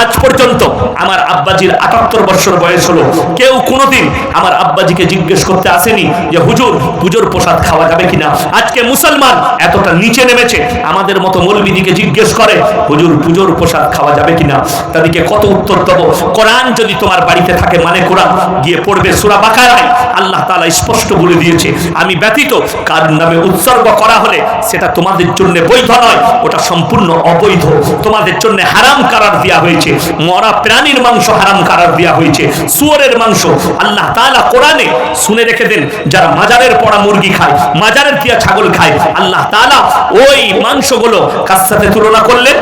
আজ পর্যন্ত আমার আব্বাজির 78 বছর বয়স হলো, কেউ কোনোদিন আমার আব্বাজিকে জিজ্ঞেস করতে আসেনি যে হুজুর পুজোর প্রসাদ খাওয়া যাবে কিনা। আজকে মুসলমান এতটা নিচে নেমেছে, আমাদের মতো মৌলবীদিকে জিজ্ঞেস করে হুজুর পুজোর প্রসাদ খাওয়া যাবে কিনা। তাদেরকে কত উত্তর দেব? কোরআন যদি তোমার বাড়িতে থাকে, মানে কোরআন গিয়ে পড়বে সূরা বাকারায় আল্লাহ তাআলা স্পষ্ট বলে দিয়েছে, আমি ব্যতীত কার নামে উৎসর্গ করা হলে সেটা তোমাদের জন্য বৈধ নয়, ওটা সম্পূর্ণ অবৈধ। তোমাদের জন্য হারাম করার দেওয়া হয়েছে, মরা প্রাণীর মাংস হারাম করার দেওয়া হয়েছে, শুয়োরের মাংস। আল্লাহ তাআলা কোরআনে শুনে রেখে দেন, যারা মাজারের পড়া মুরগি খায়, মাজারের দিয়া ছাগল খায়, আল্লাহ তাআলা ওই মাংসগুলো কার সাথে তুলনা করলেন?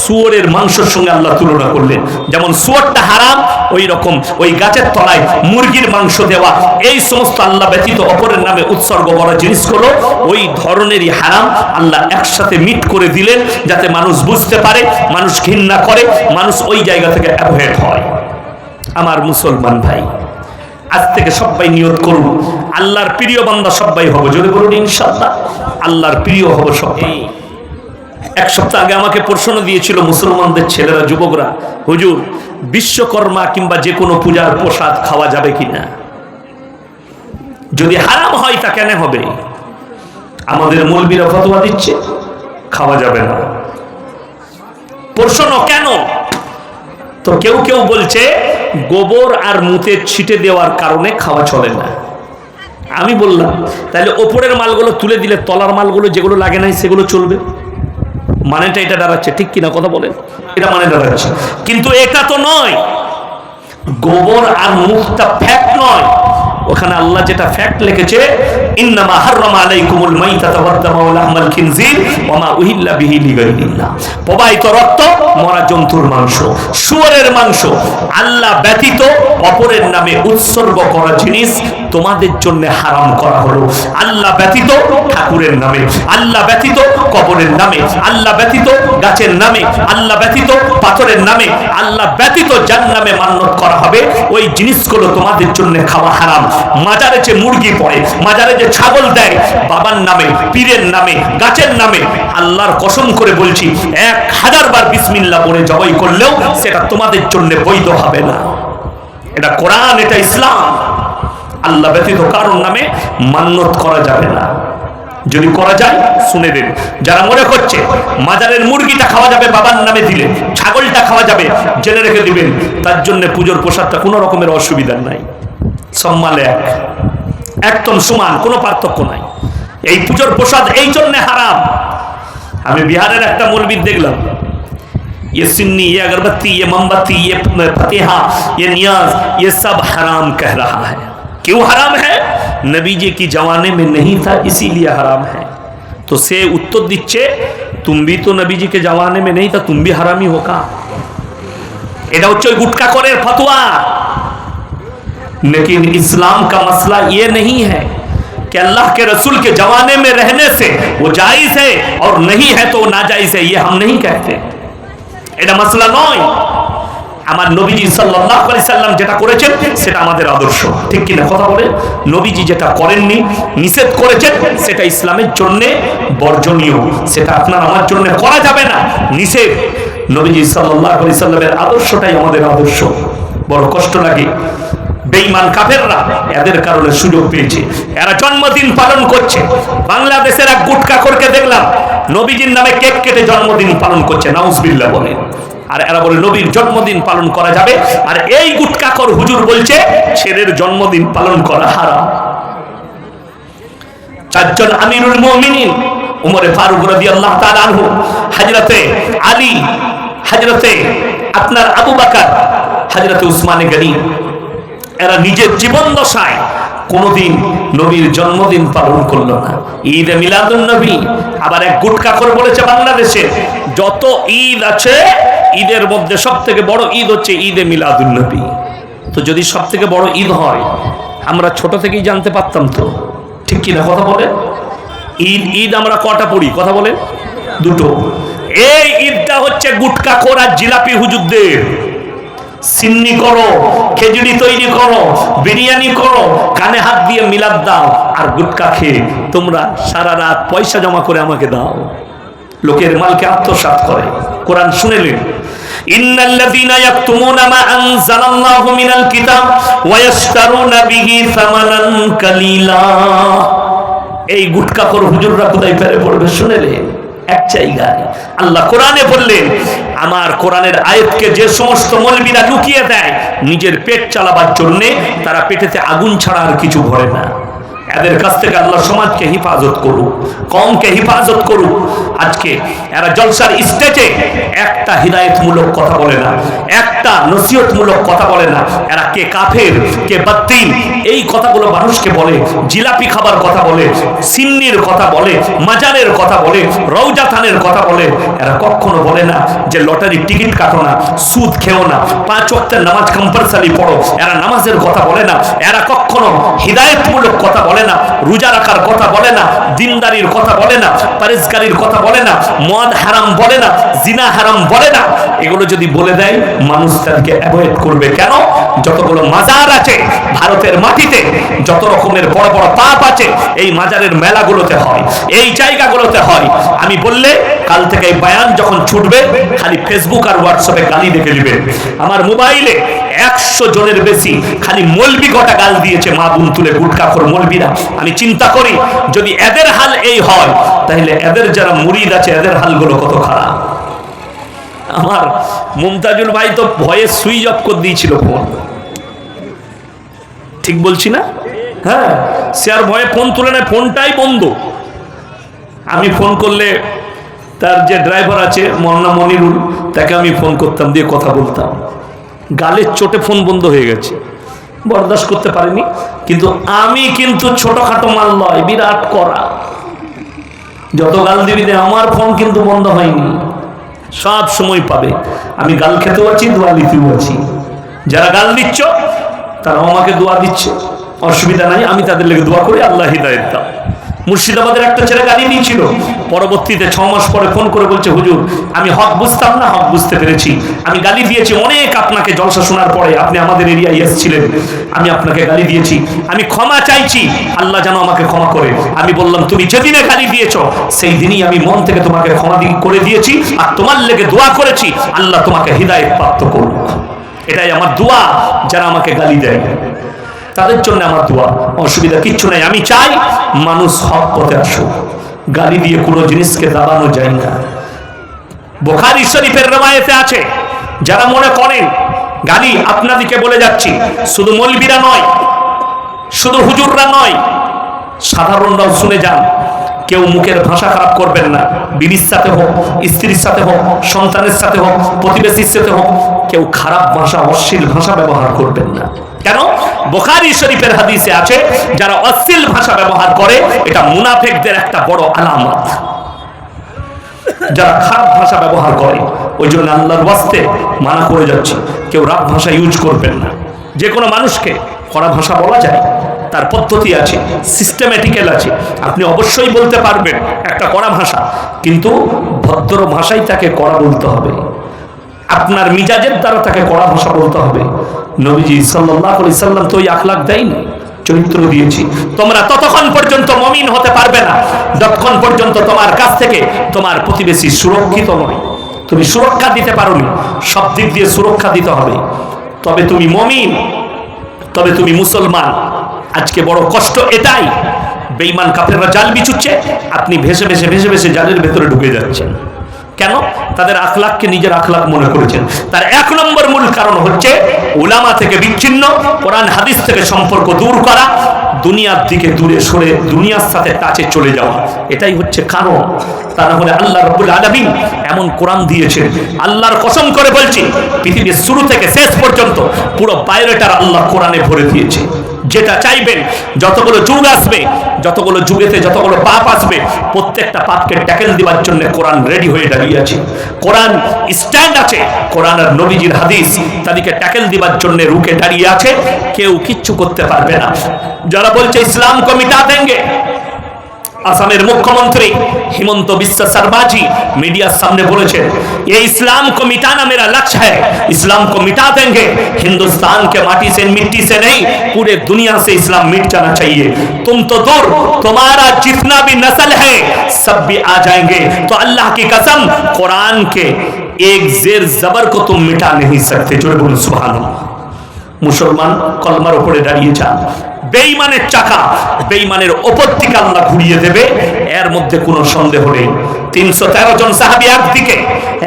শুয়োরের মাংসের সঙ্গে আল্লাহ তুলনা করলেন। যেমন শুয়োরটা হারাম, ওই রকম ওই গাছের তলায় মুরগির মাংস দেওয়া, এই সমস্ত আল্লাহ ব্যতীত অপরের নামে উৎসর্গ করা জিনিসগুলো ওই ধরনেরই হারাম। আল্লাহ একসাথে মিট করে দিলেন যাতে মানুষ বুঝতে পারে, মানুষ ঘৃণা করে, মানুষ ওই জায়গা থেকে অ্যাভয়েড হয়। আমার মুসলমান ভাই, আজ থেকে সবাই নিয়ত করুন আল্লাহর প্রিয় বান্দা সবাই হব। জোরে বলুন ইনশাআল্লাহ, আল্লাহর প্রিয় হব সবাই। এক সপ্তাহ আগে আমাকে প্রশ্ন দিয়েছিল মুসলমানদের ছেলেরা, যুবকরা, হুজুর বিশ্বকর্মা কিংবা যে কোনো পূজার প্রসাদ খাওয়া যাবে কিনা? যদি হারাম হয় তা কেন হবে? আমাদের মৌলবীরা ফতোয়া দিচ্ছে খাওয়া যাবে না। প্রশ্ন কেন? তো কেউ কেউ বলছে গোবর আর মুতের ছিটে দেওয়ার কারণে খাওয়া চলে না। আমি বললাম তাহলে ওপরের মালগুলো তুলে দিলে তলার মালগুলো যেগুলো লাগে নাই সেগুলো চলবে। মানেটা এটা দাঁড়াচ্ছে, ঠিক কিনা কথা বলেন? এটা মানে দাঁড়াচ্ছে, কিন্তু এটা তো নয়। গোবর আর মুখটা ফ্যাক্ট নয়, ওখানে আল্লাহ যেটা ফ্যাক্ট লিখেছে, ইন্নামা হাররামা আলাইকুমুল মাইতাতা ওয়াদ দামা ওয়া লাহমাল খিনজির ওয়া মা উহিল্লা বিহি লিগাইরিল্লাহ। প্রবাহিত রক্ত, মরা জন্তুর মাংস, শুয়োরের মাংস, আল্লাহ ব্যতীত অপরের নামে উৎসর্গ করা জিনিস তোমাদের জন্য হারাম করা হলো। আল্লাহ ব্যতীত ঠাকুরের নামে, আল্লাহ ব্যতীত কবরের নামে, আল্লাহ ব্যতীত গাছের নামে, আল্লাহ ব্যতীত পাথরের নামে, আল্লাহ ব্যতীত যার নামে মান্যত করা হবে ওই জিনিসগুলো তোমাদের জন্য খাওয়া হারাম। মাজারে যে মুরগি পড়ে, মাজারে যে ছাগল দেয়, বাবার নামে, পীরের নামে, গাছের নামে, আল্লাহর কসম করে বলছি 1000 বার বিসমিল্লাহ বলে জবাই করলেও সেটা তোমাদের জন্য বৈধ হবে না। এটা কোরআন, এটা ইসলাম। আল্লাহ ব্যতীত কারোর নামে মান্যত করা যাবে না। যদি করা যায় শুনে দেন, যারা মনে করছে মাজারের মুরগিটা খাওয়া যাবে বাবার নামে দিলে, ছাগলটা খাওয়া যাবে, জেনে রেখে দিবেন তার জন্য পুজোর প্রসাদটা কোনো রকমের অসুবিধা নাই, সম্মালে একদম সমান, কোনো পার্থক্য নাই। এই পুজোর প্রসাদ এই জন্য হারাম। আমি বিহারের একটা মৌলবী দেখলাম, ये सिन्नी, ये अगरबत्ती, ये मोमबत्ती, ये फतेहा, ये नियाज, ये सब हराम कह रहा है। क्यों हराम है? नबी जी की जमाने में नहीं था इसीलिए हराम है। तो से उत्तर दीजिए, तुम भी तो नबी जी के जमाने में नहीं था, तुम भी हरामी हो का? এটা হচ্ছে গুটকা করের ফতোয়া। लेकिन इस्लाम का मसला ये नहीं है कि अल्लाह के रसूल के जमाने में रहने से वो जायज है और नहीं है तो नाजायज है, ये हम नहीं कहते। এটা মাসলা নয়। আমার নবীজি সাল্লাল্লাহু আলাইহি সাল্লাম যেটা করেছেন সেটা আমাদের আদর্শ, ঠিক কিনা কথা বলে? নবীজি যেটা করেননি, নিষেধ করেছেন, সেটা ইসলামের জন্য বর্জনীয়, সেটা আপনার আমার জন্য করা যাবে না, নিষেধ। নবীজি সাল্লাল্লাহু আলাইহি সাল্লামের আদর্শটাই আমাদের আদর্শ। বড় কষ্ট লাগে, বেঈমান কাফেররা এদের কারণে সুযোগ পেয়েছে, এরা জন্মদিন পালন করছে। বাংলাদেশের এক গুটখাখোরকে দেখলাম নবীজির নামে কেক কেটে জন্মদিন পালন করছে, নাউজুবিল্লাহ বলে। আর এরা বলে নবীর জন্মদিন পালন করা যাবে, আর এই গুটখাখোর হুজুর বলছে ছেলের জন্মদিন পালন করা হারাম। চারজন আমিরুল মুমিনিন, উমরে ফারুক রাদিয়াল্লাহু তাআলা আনহু, হযরতে আলী, হযরতে আপনার আবু বকর, হযরতে উসমান গনি, এরা নিজের জীবন দশায় কোনদিন নবীর জন্মদিন পালন করলো না। ঈদে মিলাদুন নবী। আবার এক গুটখাখোর বলেছে বাংলাদেশে যত ঈদ আছে ঈদের মধ্যে সব থেকে বড় ঈদ হচ্ছে ঈদে মিলাদুন নবী। তো যদি সব থেকে বড় ঈদ হয়, আমরা ছোট থেকেই জানতে পারতাম তো, ঠিক কিনা কথা বলে? ঈদ আমরা কটা পড়ি কথা বলে? দুটো। এই ঈদটা হচ্ছে গুটখাখোর আর জিলাপি হুজুরদের। সিন্নি করো, খেজুরি তৈরি করো, বিরিয়ানি করো, কানে হাত দিয়ে মিলাদ দাও, আর গুটকা খেয়ে তোমরা সারা রাত পয়সা জমা করে আমাকে দাও। লোকের মালকে আত্মসাৎ করে। কোরআন শুনেলেন, ইন্নাল্লাযীনা ইয়াকতুমুনা মা আনজালাল্লাহু মিনাল কিতাব ওয়া ইয়াশতারুনা বিহি সামানান কালীলা। এই গুটকাখোর হুজুররা কোথায় ফেরে পড়বে শুনেলেন? এক জায়গায় আল্লাহ কোরআনে বললেন, আমার কোরআনের আয়াতকে যে সমস্ত মৌলবীরা লুকিয়ে দেয় নিজের পেট চালাবার জন্য, তারা পেটেতে আগুন ছাড়া আর কিছু ভরে না। এদের কাছ থেকে আল্লাহ সমাজকে হেফাজত করুক, কওমকে হেফাজত করুক। আজকে এরা জলসার স্টেজে একটা হিদায়তমূলক কথা বলে না, একটা নসিহতমূলক কথা বলে না। এরা কে কাফের কে বাতিল এই কথাগুলো মানুষকে বলে, জিলাপি খাবার কথা বলে, সিন্নির কথা বলে, মাজারের কথা বলে, রওজা থানের কথা বলে। এরা কখনো বলে না যে লটারির টিকিট কাটো না, সুদ খেও না, 5 ওয়াক্তের নামাজ কম্পালসারি পড়ো। এরা নামাজের কথা বলে না। এরা কখনো হিদায়তমূলক কথা বলে না, রোজা রাখার কথা বলে না, দিনদারির কথা বলে না, পরেজগারির কথা বলে না, মদ হারাম বলে না, জিনা হারাম বলে না। এগুলো যদি বলে দেয় মানুষ তাদেরকে অ্যাভয়েড করবে। কেন? যতগুলো মাজার আছে ভারতের মাটিতে, যত রকমের বড় বড় পাপ আছে এই মাজারের মেলাগুলোতে হয়, এই জায়গাগুলোতে হয়। আমি বললে কাল থেকে এই বয়ান যখন ছুটবে খালি ফেসবুক আর হোয়াটসঅ্যাপে গালি দেখে নেবেন। আমার মোবাইলে 100 জনের বেশি খালি মৌলবি গোটা গাল দিয়েছে, মা বোন তুলে গুটকাখোর মৌলবিরা। আমি চিন্তা করি যদি এদের হাল এই হয় তাহলে এদের যারা মুরিদ আছে এদের হালগুলো কত খারাপ। আমার মুমতাজুল ভাই তো ভয়ে সুইচ অফ করে দিয়েছিল ফোন, ঠিক বলছি না? হ্যাঁ, সে আর ভয়ে ফোন তুলে নেয়, ফোনটাই বন্ধ। আমি ফোন করলে তার যে ড্রাইভার আছে মৌলানা মনিরুল, তাকে আমি ফোন করতাম, দিয়ে কথা বলতাম। গালের চোটে ফোন বন্ধ হয়ে গেছে, বরদাস্ত করতে পারিনি। কিন্তু আমি কিন্তু ছোটখাটো মাল নয়, বিরাট করা। যত গাল দিবি দে, আমার ফোন কিন্তু বন্ধ হয়নি, সব সময় পাবে। আমি গাল খেতেও আছি, দোয়া লিতেও আছি। যারা গাল দিচ্ছ তারা আমাকে দোয়া দিচ্ছে, অসুবিধা নাই, আমি তাদের লেগে দোয়া করি, আল্লাহ হিদায়াত দাও। মুর্শিদাবাদের একটা ছেলে গালি দিয়েছিল, পরবর্তীতে 6 মাস পরে ফোন করে বলছে, হুজুর আমি হক বুঝতাম না, হক বুঝতে পেরেছি। আমি গালি দিয়েছি অনেক আপনাকে, জলসা শোনার পরে আপনি আমাদের এরিয়ায় এসেছিলেন, আমি আপনাকে গালি দিয়েছি, আমি ক্ষমা চাইছি, আল্লাহ যেন আমাকে ক্ষমা করে। আমি বললাম, তুমি যেদিনে গালি দিয়েছো সেই দিনই আমি মন থেকে তোমাকে ক্ষমা করে দিয়েছি, আর তোমার লেগে দোয়া করেছি আল্লাহ তোমাকে হিদায়াত প্রাপ্ত করুক। এটাই আমার দোয়া। যারা আমাকে গালি দেয় তাদের জন্য আমার দোয়া, অসুবিধা কিচ্ছু নাই। আমি চাই মানুষ হক পথে আসুক, গালি দিয়ে কোনো জিনিসকে দাবানো যায় না। বুখারী শরীফের রওয়ায়েতে আছে, যারা মনে করেন গালি, আপনাদেরকে বলে যাচ্ছি, শুধু মৌলবীরা নয়, শুধু হুজুররা নয়, সাধারণরাও শুনে যান। কেউ মুখের ভাষা খারাপ করবেন না, বিবির সাথে হোক, স্ত্রীর সাথে হোক, সন্তানের সাথে হোক, প্রতিবেশীর সাথে হোক, কেউ খারাপ ভাষা, অশ্লীল ভাষা ব্যবহার করবেন না। কেন? বুখারী শরীফের হাদিসে আছে, যারা অশ্লীল ভাষা ব্যবহার করে এটা মুনাফিকদের একটা বড় আলামত। যারা খারাপ ভাষা ব্যবহার করে, ওই জন্য আল্লাহর ওয়াস্তে মানা করে যাচ্ছি, কেউ রাগ ভাষা ইউজ করবেন না। যে কোনো মানুষকে কড়া ভাষা বলা যায়, তার পদ্ধতি আছে, সিস্টেমেটিক্যাল আছে। আপনি অবশ্যই বলতে পারবেন একটা কড়া ভাষা, কিন্তু ভদ্র ভাষাই তাকে কড়া বলতে হবে। আপনার মিজাজের দ্বারা তাকে কড়া ভাষা বলতে হবে। নবীজি সাল্লাল্লাহু আলাইহি সাল্লাম তো ওই আখলাক দেয়নি, চরিত্র দিয়েছি। তোমরা ততক্ষণ পর্যন্ত মুমিন হতে পারবে না যতক্ষণ পর্যন্ত তোমার কাছ থেকে তোমার প্রতিবেশী সুরক্ষিত নয়। তুমি সুরক্ষা দিতে পারোনি, সব দিক দিয়ে সুরক্ষা দিতে হবে, তবে তুমি মুমিন, তবে তুমি মুসলমান। আজকে বড় কষ্ট এটাই, বেঈমান কাফেররা জাল বিছুচ্ছে, আপনি ভেসে ভেসে ভেসে ভেসে জালের ভেতরে ঢুকে যাচ্ছেন। কেন? তাদের আখলাককে নিজের আখলাক মনে করেছেন। তার 1 নম্বর মূল কারণ হচ্ছে উলামা থেকে বিচ্ছিন্ন, কোরআন হাদিস থেকে সম্পর্ক দূর করা, দুনিয়ার দিকে দূরে সরে দুনিয়ার সাথে টাচে চলে যাওয়া। এটাই হচ্ছে কারণ। তা না হলে আল্লাহ রাব্বুল আলামিন এমন কোরআন দিয়েছেন, আল্লাহর কসম করে বলছি, পৃথিবীর শুরু থেকে শেষ পর্যন্ত পুরো বায়োডাটা আল্লাহ কোরআনে ভরে দিয়েছে। যেটা চাইবেন, যতগুলো যুগ আসবে, যতগুলো যুগেতে যতগুলো পাপ আসবে, প্রত্যেকটা পাপকে ট্যাকেল দেওয়ার জন্য কোরআন রেডি হয়ে দাঁড়িয়ে আছে। কোরআন স্ট্যান্ড আছে, কোরআন আর নবীজির হাদিস তাদেরকে ট্যাকেল দেওয়ার জন্য রুখে দাঁড়িয়ে আছে, কেউ কিচ্ছু করতে পারবে না। যারা বলছে ইসলাম কো মিটা দেंगे, আসামের মুখ্যমন্ত্রী হিমন্ত বিশ্ব শর্মাজি मीडिया सामने বলেছেন, ये इस्लाम को मिटाना मेरा लक्ष्य है, इस्लाम को मिटा देंगे, हिंदुस्तान के माटी से मिट्टी से नहीं, पूरे दुनिया से इस्लाम मिट जाना चाहिए। तुम तो दूर, तुम्हारा जितना भी नस्ल है सब भी आ जाएंगे। तो अल्लाह की कसम, कुरान के एक जेर जबर को तुम मिटा नहीं सकते। जोरे बोलुन सुबहानाल्लाह। मुसलमान कलमार উপরে দাঁড়িয়ে যান। বেঈমানের চাকা বেঈমানের উপর থেকে আল্লাহ ঘুরিয়ে দেবে, এর মধ্যে কোনো সন্দেহ নেই। 313 জন সাহাবী একদিকে,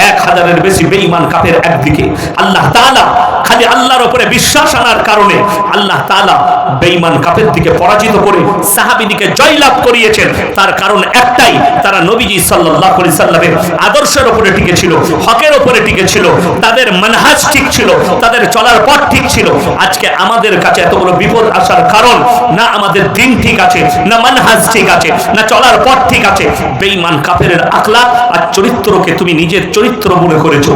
1000-এর বেশি বেঈমান কাফের একদিকে। আল্লাহ তাআলা খালি আল্লাহর উপরে বিশ্বাস আনার কারণে আল্লাহ তাআলা বেঈমান কাফের দিকে পরাজিত করে সাহাবীদিকে জয়লাভ করিয়েছেন। তার কারণ একটাই, তারা নবীজি সাল্লাল্লাহু আলাইহি সাল্লামের আদর্শের উপরে টিকে ছিল, হকের উপরে টিকে ছিল, তাদের মানহাজ ঠিক ছিল, তাদের চলার পথ ঠিক ছিল। আজকে আমাদের কাছে এত বড় বিপদ আসার কারণ না আমাদের দিন ঠিক আছে, না মানহাজ ঠিক আছে, না চলার পথ ঠিক আছে। বেঈমান কাফেরের আখলাক আর চরিত্রকে তুমি নিজের চরিত্র মনে করেছো।